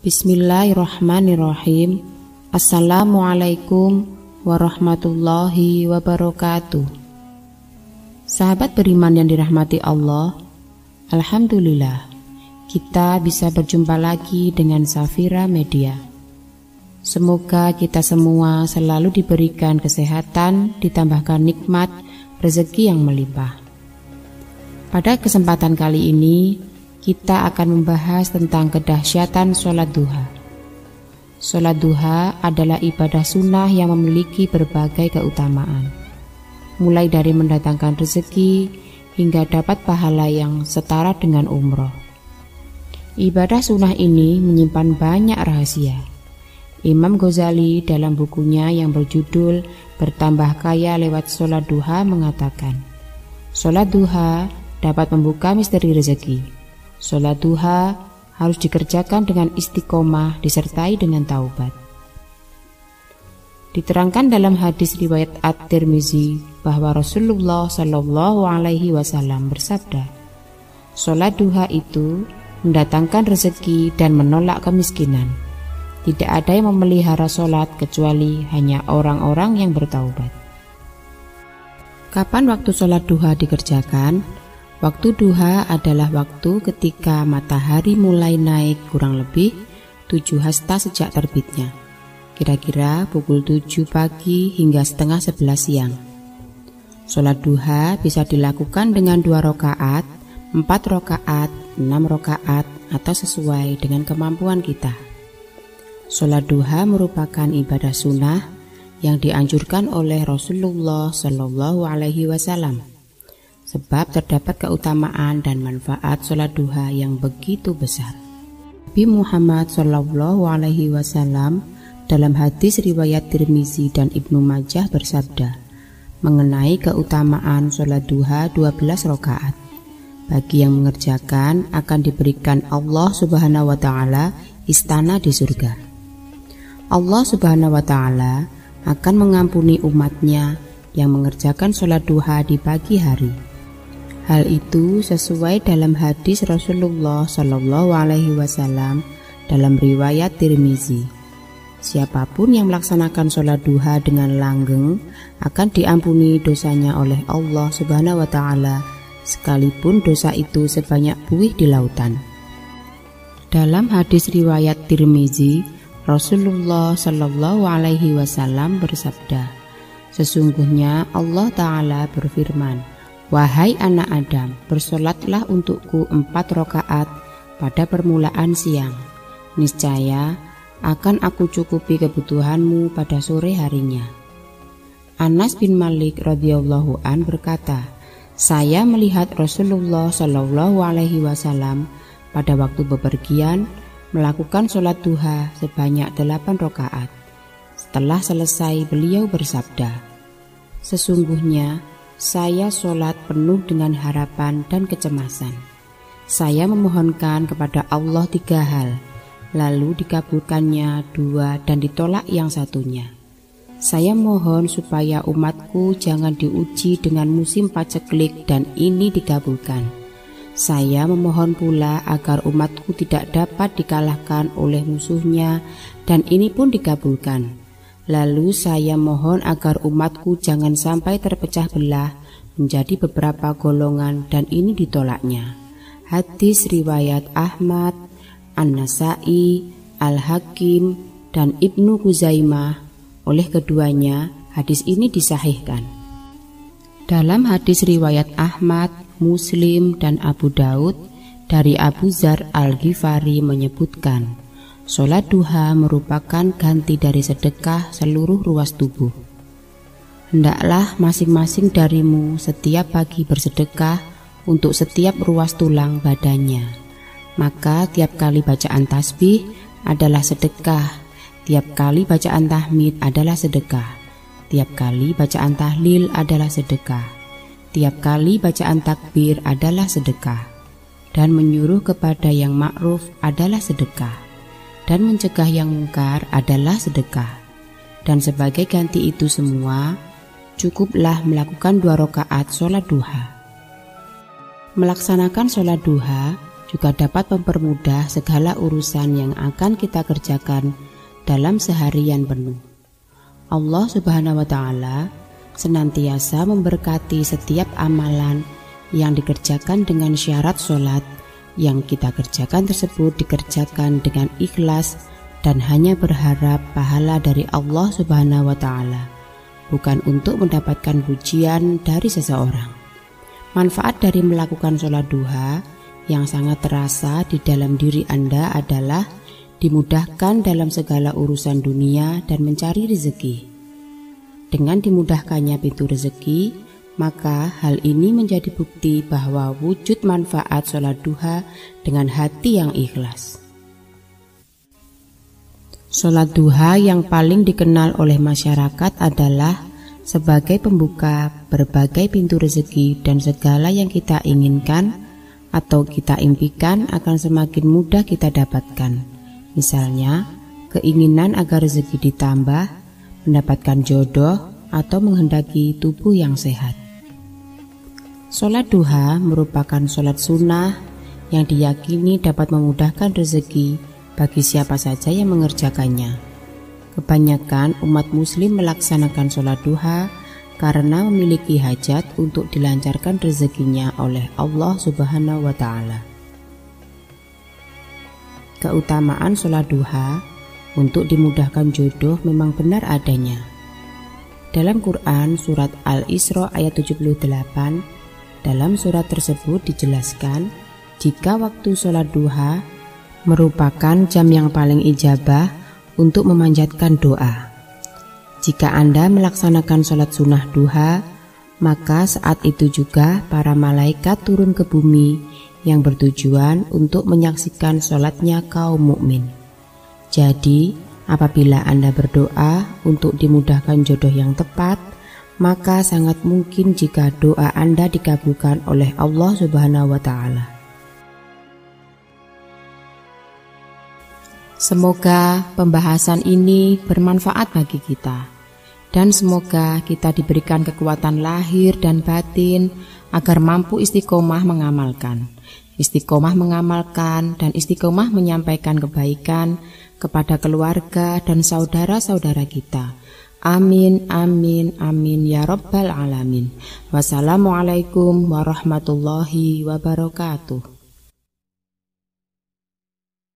Bismillahirrahmanirrahim. Assalamualaikum warahmatullahi wabarakatuh. Sahabat beriman yang dirahmati Allah, alhamdulillah kita bisa berjumpa lagi dengan Safira Media. Semoga kita semua selalu diberikan kesehatan, ditambahkan nikmat, rezeki yang melimpah. Pada kesempatan kali ini kita akan membahas tentang kedahsyatan sholat duha. Sholat duha adalah ibadah sunnah yang memiliki berbagai keutamaan, mulai dari mendatangkan rezeki hingga dapat pahala yang setara dengan umroh. Ibadah sunnah ini menyimpan banyak rahasia. Imam Ghazali dalam bukunya yang berjudul Bertambah Kaya Lewat Sholat Duha mengatakan, sholat duha dapat membuka misteri rezeki. Sholat duha harus dikerjakan dengan istiqomah disertai dengan taubat. Diterangkan dalam hadis riwayat At-Tirmizi bahwa Rasulullah Shallallahu Alaihi Wasallam bersabda, sholat duha itu mendatangkan rezeki dan menolak kemiskinan. Tidak ada yang memelihara sholat kecuali hanya orang-orang yang bertaubat. Kapan waktu sholat duha dikerjakan? Waktu duha adalah waktu ketika matahari mulai naik kurang lebih 7 hasta sejak terbitnya, kira-kira pukul 7 pagi hingga setengah 11 siang. Sholat duha bisa dilakukan dengan 2 rakaat, 4 rakaat, 6 rakaat, atau sesuai dengan kemampuan kita. Sholat duha merupakan ibadah sunnah yang dianjurkan oleh Rasulullah Shallallahu Alaihi Wasallam. Sebab terdapat keutamaan dan manfaat sholat duha yang begitu besar. Nabi Muhammad Shallallahu Alaihi Wasallam dalam hadis riwayat Tirmizi dan Ibnu Majah bersabda mengenai keutamaan sholat duha 12 rakaat. Bagi yang mengerjakan akan diberikan Allah Subhanahu Wa Taala istana di surga. Allah Subhanahu Wa Taala akan mengampuni umatnya yang mengerjakan sholat duha di pagi hari. Hal itu sesuai dalam hadis Rasulullah Shallallahu Alaihi Wasallam dalam riwayat Tirmizi. Siapapun yang melaksanakan sholat duha dengan langgeng akan diampuni dosanya oleh Allah Subhanahu Wa Taala, sekalipun dosa itu sebanyak buih di lautan. Dalam hadis riwayat Tirmizi, Rasulullah Shallallahu Alaihi Wasallam bersabda, sesungguhnya Allah Taala berfirman, wahai anak Adam, bersolatlah untukku 4 rakaat pada permulaan siang. Niscaya akan aku cukupi kebutuhanmu pada sore harinya. Anas bin Malik radhiyallahu an berkata, saya melihat Rasulullah Shallallahu Alaihi Wasallam pada waktu bepergian melakukan sholat duha sebanyak 8 rakaat. Setelah selesai beliau bersabda, sesungguhnya saya sholat penuh dengan harapan dan kecemasan. Saya memohonkan kepada Allah 3 hal, lalu dikabulkannya 2 dan ditolak yang satunya. Saya mohon supaya umatku jangan diuji dengan musim paceklik dan ini dikabulkan. Saya memohon pula agar umatku tidak dapat dikalahkan oleh musuhnya dan ini pun dikabulkan. Lalu saya mohon agar umatku jangan sampai terpecah belah menjadi beberapa golongan dan ini ditolaknya. Hadis riwayat Ahmad, An-Nasai, Al-Hakim, dan Ibnu Khuzaimah. Oleh keduanya, hadis ini disahihkan. Dalam hadis riwayat Ahmad, Muslim, dan Abu Daud dari Abu Dzar Al-Ghifari menyebutkan, sholat duha merupakan ganti dari sedekah seluruh ruas tubuh. Hendaklah masing-masing darimu setiap pagi bersedekah untuk setiap ruas tulang badannya. Maka tiap kali bacaan tasbih adalah sedekah, tiap kali bacaan tahmid adalah sedekah, tiap kali bacaan tahlil adalah sedekah, tiap kali bacaan takbir adalah sedekah, dan menyuruh kepada yang ma'ruf adalah sedekah, dan mencegah yang mungkar adalah sedekah. Dan sebagai ganti itu semua, cukuplah melakukan 2 rakaat sholat duha. Melaksanakan sholat duha juga dapat mempermudah segala urusan yang akan kita kerjakan dalam seharian penuh. Allah Subhanahu wa Ta'ala senantiasa memberkati setiap amalan yang dikerjakan dengan syarat sholat yang kita kerjakan tersebut dikerjakan dengan ikhlas dan hanya berharap pahala dari Allah Subhanahu wa Ta'ala, bukan untuk mendapatkan pujian dari seseorang. Manfaat dari melakukan sholat duha yang sangat terasa di dalam diri Anda adalah dimudahkan dalam segala urusan dunia dan mencari rezeki. Dengan dimudahkannya pintu rezeki, maka hal ini menjadi bukti bahwa wujud manfaat sholat duha dengan hati yang ikhlas. Sholat duha yang paling dikenal oleh masyarakat adalah sebagai pembuka berbagai pintu rezeki, dan segala yang kita inginkan atau kita impikan akan semakin mudah kita dapatkan. Misalnya, keinginan agar rezeki ditambah, mendapatkan jodoh, atau menghendaki tubuh yang sehat. Sholat duha merupakan sholat sunnah yang diyakini dapat memudahkan rezeki bagi siapa saja yang mengerjakannya. Kebanyakan umat muslim melaksanakan sholat duha karena memiliki hajat untuk dilancarkan rezekinya oleh Allah Subhanahu wa Ta'ala. Keutamaan sholat duha untuk dimudahkan jodoh memang benar adanya. Dalam Quran surat Al-Isra ayat 78, dalam surat tersebut dijelaskan jika waktu sholat duha merupakan jam yang paling ijabah untuk memanjatkan doa. Jika Anda melaksanakan sholat sunnah duha, maka saat itu juga para malaikat turun ke bumi yang bertujuan untuk menyaksikan sholatnya kaum mukmin. Jadi, apabila Anda berdoa untuk dimudahkan jodoh yang tepat, maka sangat mungkin jika doa Anda dikabulkan oleh Allah Subhanahu wa Ta'ala. Semoga pembahasan ini bermanfaat bagi kita, dan semoga kita diberikan kekuatan lahir dan batin agar mampu istiqomah mengamalkan dan istiqomah menyampaikan kebaikan kepada keluarga dan saudara-saudara kita. Amin, amin, amin ya rabbal alamin. Wassalamualaikum warahmatullahi wabarakatuh.